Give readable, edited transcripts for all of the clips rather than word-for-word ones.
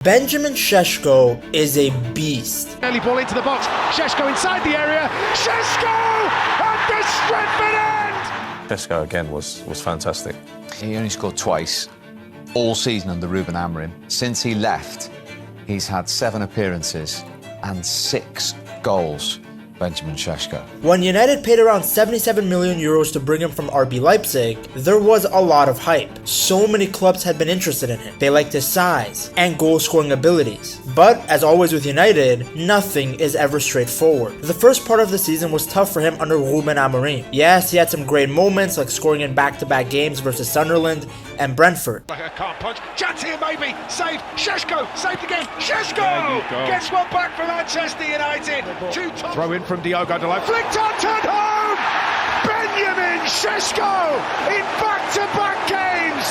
Benjamin Šeško is a beast. Early ball into the box. Šeško inside the area. Šeško at the Stretford end. Sesko again was fantastic. He only scored twice all season under Ruben Amorim. Since he left, he's had 7 appearances and 6 goals. Benjamin Šeško. When United paid around 77 million euros to bring him from RB Leipzig, there was a lot of hype. So many clubs had been interested in him. They liked his size and goal-scoring abilities. But, as always with United, nothing is ever straightforward. The first part of the season was tough for him under Ruben Amorim. Yes, he had some great moments, like scoring in back-to-back games versus Sunderland and Brentford. Like a can't punch. Chance here maybe. Saved. Šeško. Saved again. Šeško gets one back for Manchester United. 2 top. Throw in from Diogo Dalot. Flicked on, turned home. Benjamin Šeško in back-to-back games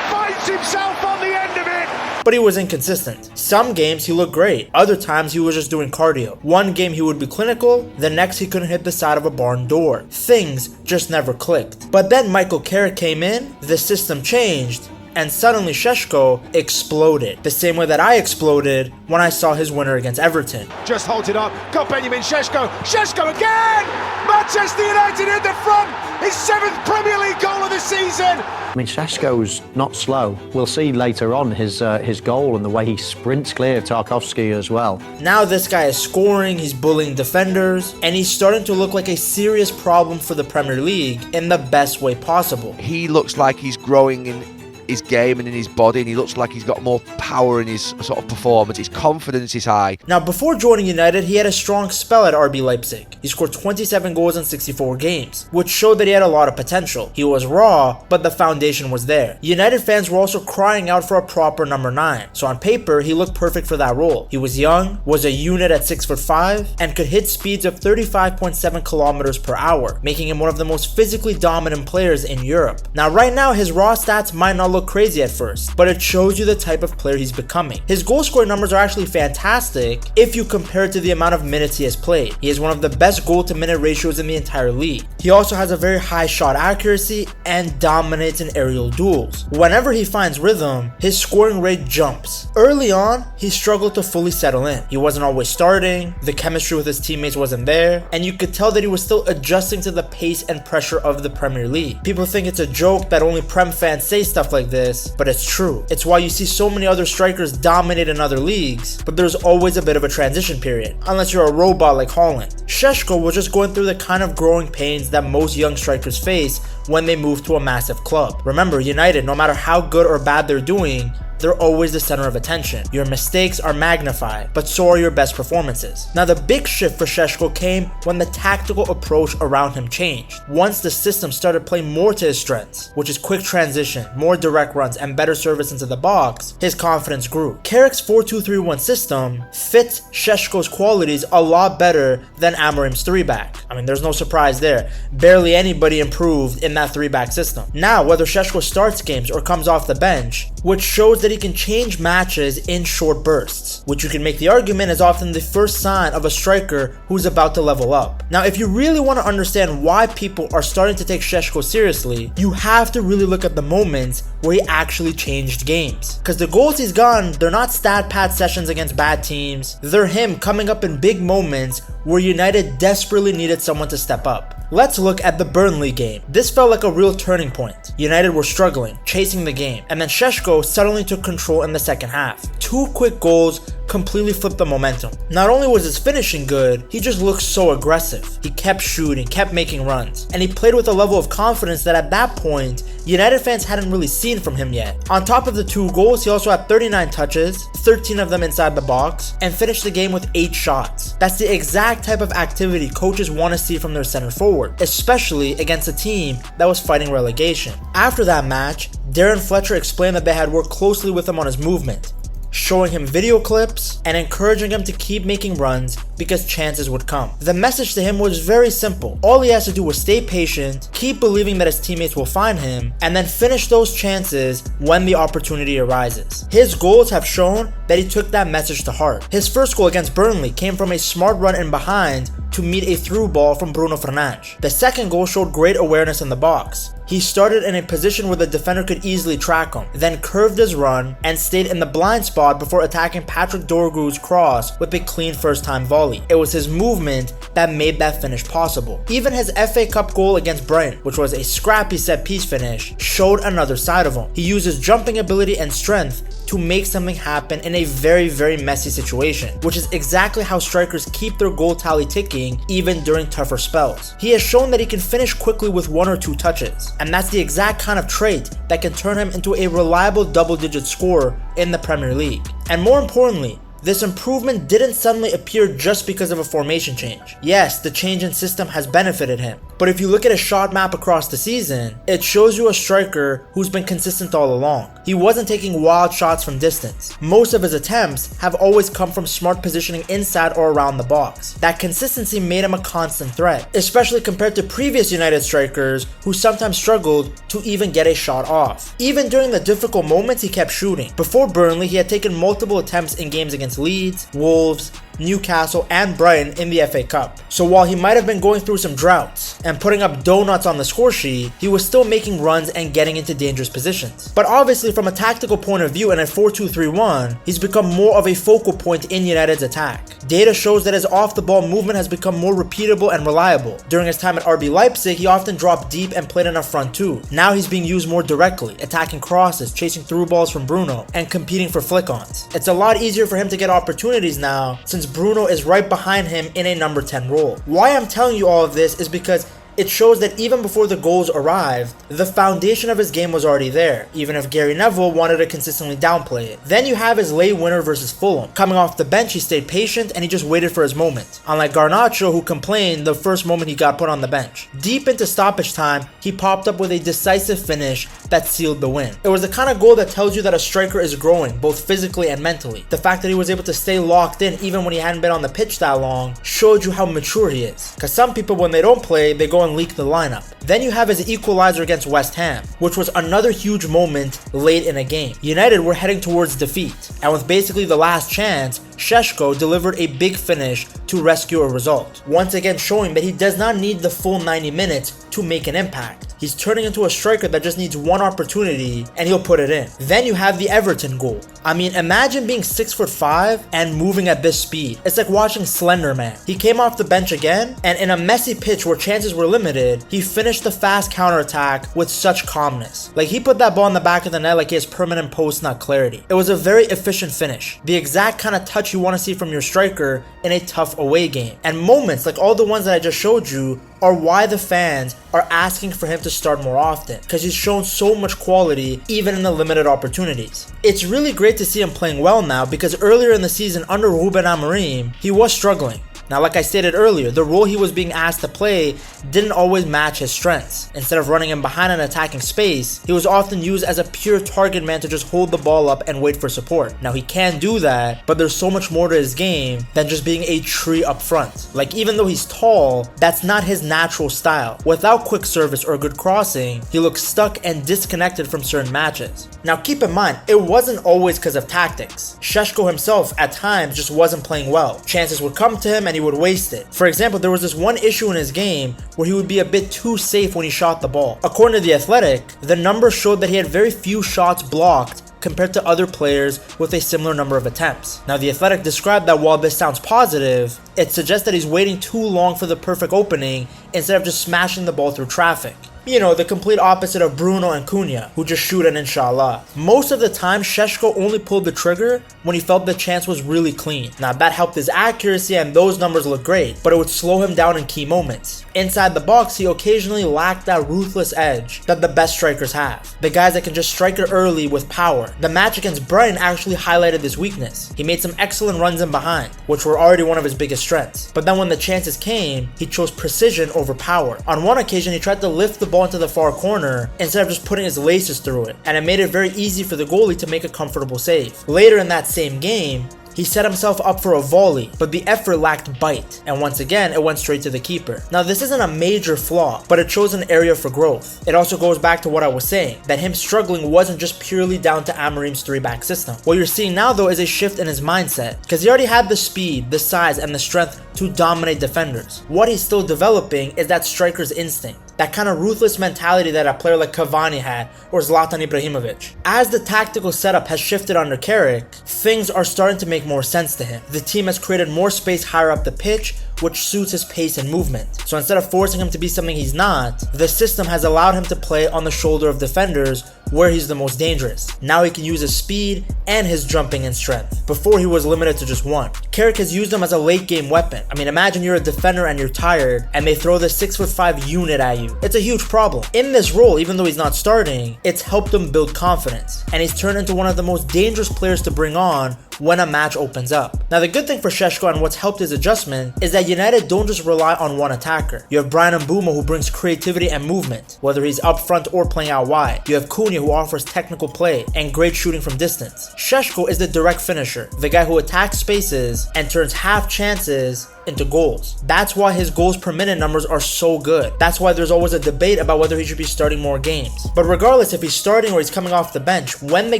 finds himself on the end of it. But he was inconsistent. Some games he looked great, other times he was just doing cardio. One game he would be clinical, the next he couldn't hit the side of a barn door. Things just never clicked. But then Michael Carrick came in, the system changed, and suddenly Šeško exploded. The same way that I exploded when I saw his winner against Everton. Just holds it up, got Benjamin Šeško. Šeško again! Manchester United in the front! His 7th Premier League goal of the season! I mean, Šeško's not slow. We'll see later on his goal and the way he sprints clear of Tarkowski as well. Now this guy is scoring, he's bullying defenders, and he's starting to look like a serious problem for the Premier League in the best way possible. He looks like he's growing in his game and in his body, and he looks like he's got more power in his sort of performance. His confidence is high. Now, before joining United, he had a strong spell at RB Leipzig. He scored 27 goals in 64 games, which showed that he had a lot of potential. He was raw, but the foundation was there. United fans were also crying out for a proper number 9, so on paper, he looked perfect for that role. He was young, was a unit at 6'5", and could hit speeds of 35.7 kilometers per hour, making him one of the most physically dominant players in Europe. Now, right now, his raw stats might not look crazy at first, but it shows you the type of player he's becoming. His goal scoring numbers are actually fantastic if you compare it to the amount of minutes he has played. He has one of the best goal to minute ratios in the entire league. He also has a very high shot accuracy and dominates in aerial duels. Whenever he finds rhythm, his scoring rate jumps. Early on, he struggled to fully settle in. He wasn't always starting, the chemistry with his teammates wasn't there, and you could tell that he was still adjusting to the pace and pressure of the Premier League. People think it's a joke that only Prem fans say stuff like this, but it's true. It's why you see so many other strikers dominate in other leagues, but there's always a bit of a transition period, unless you're a robot like Haaland. Šeško was just going through the kind of growing pains that most young strikers face when they move to a massive club. Remember, United, no matter how good or bad they're doing, they're always the center of attention. Your mistakes are magnified, but so are your best performances. Now, the big shift for Šeško came when the tactical approach around him changed. Once the system started playing more to his strengths, which is quick transition, more direct runs, and better service into the box, his confidence grew. Carrick's 4-2-3-1 system fits Šeško's qualities a lot better than Amorim's 3-back. I mean, there's no surprise there. Barely anybody improved in that 3-back system. Now, whether Šeško starts games or comes off the bench, which shows that he can change matches in short bursts, which you can make the argument is often the first sign of a striker who's about to level up. Now, if you really want to understand why people are starting to take Šeško seriously, you have to really look at the moments where he actually changed games. Because the goals he's gotten, they're not stat pad sessions against bad teams, they're him coming up in big moments where United desperately needed someone to step up. Let's look at the Burnley game. This felt like a real turning point. United were struggling, chasing the game, and then Šeško suddenly took control in the second half. 2 quick goals completely flipped the momentum. Not only was his finishing good, he just looked so aggressive. He kept shooting, kept making runs, and he played with a level of confidence that at that point, United fans hadn't really seen from him yet. On top of the 2 goals, he also had 39 touches, 13 of them inside the box, and finished the game with 8 shots. That's the exact type of activity coaches want to see from their center forward, especially against a team that was fighting relegation. After that match, Darren Fletcher explained that they had worked closely with him on his movement, showing him video clips and encouraging him to keep making runs because chances would come. The message to him was very simple. All he has to do was stay patient, keep believing that his teammates will find him, and then finish those chances when the opportunity arises. His goals have shown that he took that message to heart. His first goal against Burnley came from a smart run in behind to meet a through ball from Bruno Fernandes. The second goal showed great awareness in the box. He started in a position where the defender could easily track him, then curved his run and stayed in the blind spot before attacking Patrick Dorgu's cross with a clean first-time volley. It was his movement that made that finish possible. Even his FA Cup goal against Brighton, which was a scrappy set-piece finish, showed another side of him. He used his jumping ability and strength to make something happen in a very, very messy situation, which is exactly how strikers keep their goal tally ticking even during tougher spells. He has shown that he can finish quickly with 1 or 2 touches, and that's the exact kind of trait that can turn him into a reliable double-digit scorer in the Premier League. And more importantly, this improvement didn't suddenly appear just because of a formation change. Yes, the change in system has benefited him, but if you look at his shot map across the season, it shows you a striker who's been consistent all along. He wasn't taking wild shots from distance. Most of his attempts have always come from smart positioning inside or around the box. That consistency made him a constant threat, especially compared to previous United strikers who sometimes struggled to even get a shot off. Even during the difficult moments, he kept shooting. Before Burnley, he had taken multiple attempts in games against Leeds, Wolves, Newcastle, and Brighton in the FA Cup. So while he might have been going through some droughts and putting up donuts on the score sheet, he was still making runs and getting into dangerous positions. But obviously, from a tactical point of view in a 4-2-3-1, he's become more of a focal point in United's attack. Data shows that his off-the-ball movement has become more repeatable and reliable. During his time at RB Leipzig, he often dropped deep and played in a front two. Now he's being used more directly, attacking crosses, chasing through balls from Bruno, and competing for flick-ons. It's a lot easier for him to get opportunities now, since Bruno is right behind him in a number 10 role. Why I'm telling you all of this is because it shows that even before the goals arrived, the foundation of his game was already there, even if Gary Neville wanted to consistently downplay it. Then you have his late winner versus Fulham. Coming off the bench, he stayed patient and he just waited for his moment. Unlike Garnacho, who complained the first moment he got put on the bench. Deep into stoppage time, he popped up with a decisive finish that sealed the win. It was the kind of goal that tells you that a striker is growing, both physically and mentally. The fact that he was able to stay locked in even when he hadn't been on the pitch that long showed you how mature he is. Because some people, when they don't play, they go and leak the lineup. Then you have his equalizer against West Ham, which was another huge moment late in a game. United were heading towards defeat, and with basically the last chance, Šeško delivered a big finish to rescue a result, once again showing that he does not need the full 90 minutes to make an impact. He's turning into a striker that just needs one opportunity and he'll put it in. Then you have the Everton goal. I mean, imagine being 6'5" and moving at this speed. It's like watching Slender Man. He came off the bench again, and in a messy pitch where chances were limited, he finished the fast counterattack with such calmness. Like, he put that ball in the back of the net like he has permanent post nut clarity. It was a very efficient finish. The exact kind of touch you want to see from your striker in a tough away game. And moments like all the ones that I just showed you are why the fans are asking for him to start more often, because he's shown so much quality even in the limited opportunities. It's really great to see him playing well now, because earlier in the season under Ruben Amorim, he was struggling. Now, like I stated earlier, the role he was being asked to play didn't always match his strengths. Instead of running him behind an attacking space, he was often used as a pure target man to just hold the ball up and wait for support. Now, he can do that, but there's so much more to his game than just being a tree up front. Like, even though he's tall, that's not his natural style. Without quick service or good crossing, he looks stuck and disconnected from certain matches. Now, keep in mind, it wasn't always because of tactics. Šeško himself, at times, just wasn't playing well. Chances would come to him and he would waste it. For example, there was this one issue in his game where he would be a bit too safe when he shot the ball. According to The Athletic, the numbers showed that he had very few shots blocked compared to other players with a similar number of attempts. Now, The Athletic described that while this sounds positive, it suggests that he's waiting too long for the perfect opening instead of just smashing the ball through traffic. You know, the complete opposite of Bruno and Cunha, who just shoot an inshallah. Most of the time, Šeško only pulled the trigger when he felt the chance was really clean. Now, that helped his accuracy and those numbers look great, but it would slow him down in key moments. Inside the box, he occasionally lacked that ruthless edge that the best strikers have. The guys that can just strike it early with power. The match against Brighton actually highlighted this weakness. He made some excellent runs in behind, which were already one of his biggest strengths. But then when the chances came, he chose precision over power. On one occasion, he tried to lift the ball into the far corner instead of just putting his laces through it, and it made it very easy for the goalie to make a comfortable save. Later in that same game, He set himself up for a volley, but the effort lacked bite, and once again, it went straight to the keeper. Now, this isn't a major flaw, but it shows an area for growth. It also goes back to what I was saying, that him struggling wasn't just purely down to Amorim's 3-back system. What you're seeing now, though, is a shift in his mindset, because he already had the speed, the size, and the strength to dominate defenders. What he's still developing is that striker's instinct, that kind of ruthless mentality that a player like Cavani had, or Zlatan Ibrahimovic. As the tactical setup has shifted under Carrick, things are starting to make more sense to him. The team has created more space higher up the pitch, which suits his pace and movement. So instead of forcing him to be something he's not, the system has allowed him to play on the shoulder of defenders where he's the most dangerous. Now he can use his speed and his jumping and strength. Before he was limited to just one. Carrick has used him as a late game weapon. I mean, imagine you're a defender and you're tired and they throw the 6'5" unit at you. It's a huge problem. In this role, even though he's not starting, it's helped him build confidence, and he's turned into one of the most dangerous players to bring on when a match opens up. Now, the good thing for Šeško and what's helped his adjustment is that United don't just rely on one attacker. You have Brian Mbeumo, who brings creativity and movement, whether he's up front or playing out wide. You have Cunha, who offers technical play and great shooting from distance. Šeško is the direct finisher, the guy who attacks spaces and turns half chances into goals. That's why his goals per minute numbers are so good. That's why there's always a debate about whether he should be starting more games. But regardless if he's starting or he's coming off the bench, when the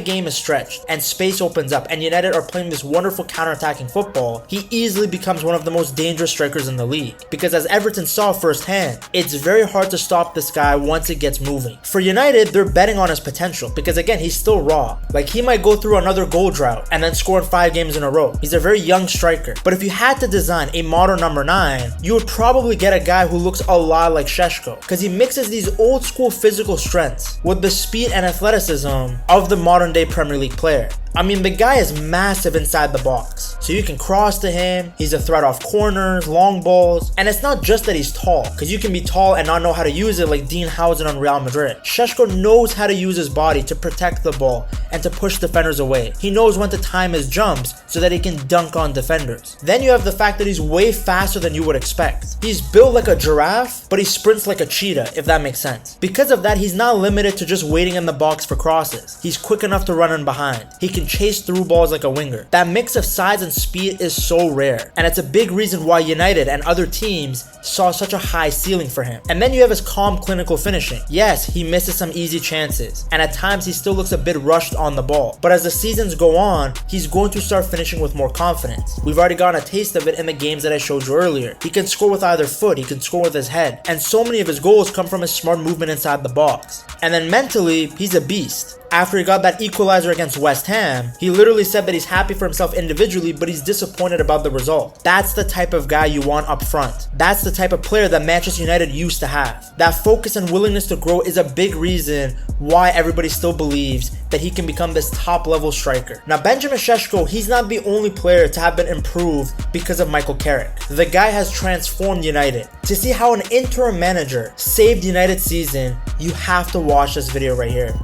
game is stretched and space opens up and United are playing this wonderful counter-attacking football, he easily becomes one of the most dangerous strikers in the league. Because as Everton saw firsthand, it's very hard to stop this guy once it gets moving. For United, they're betting on his potential because again, he's still raw. Like, he might go through another goal drought and then score in 5 games in a row. He's a very young striker. But if you had to design a modern number 9, you would probably get a guy who looks a lot like Šeško, because he mixes these old school physical strengths with the speed and athleticism of the modern day Premier League player. I mean, the guy is massive inside the box, so you can cross to him, he's a threat off corners, long balls, and it's not just that he's tall, because you can be tall and not know how to use it like Dean Howson on Real Madrid. Šeško knows how to use his body to protect the ball and to push defenders away. He knows when to time his jumps so that he can dunk on defenders. Then you have the fact that he's way faster than you would expect. He's built like a giraffe, but he sprints like a cheetah, if that makes sense. Because of that, he's not limited to just waiting in the box for crosses. He's quick enough to run in behind. He can chase through balls like a winger. That mix of size and speed is so rare, and it's a big reason why United and other teams saw such a high ceiling for him. And then you have his calm, clinical finishing. Yes, he misses some easy chances, and at times he still looks a bit rushed on the ball, but as the seasons go on, he's going to start finishing with more confidence. We've already gotten a taste of it in the games that I showed you earlier. He can score with either foot, he can score with his head, and so many of his goals come from his smart movement inside the box. And then mentally, he's a beast. After he got that equalizer against West Ham, he literally said that he's happy for himself individually, but he's disappointed about the result. That's the type of guy you want up front. That's the type of player that Manchester United used to have. That focus and willingness to grow is a big reason why everybody still believes that he can become this top-level striker. Now, Benjamin Šeško, he's not the only player to have been improved because of Michael Carrick. The guy has transformed United. To see how an interim manager saved United's season, you have to watch this video right here.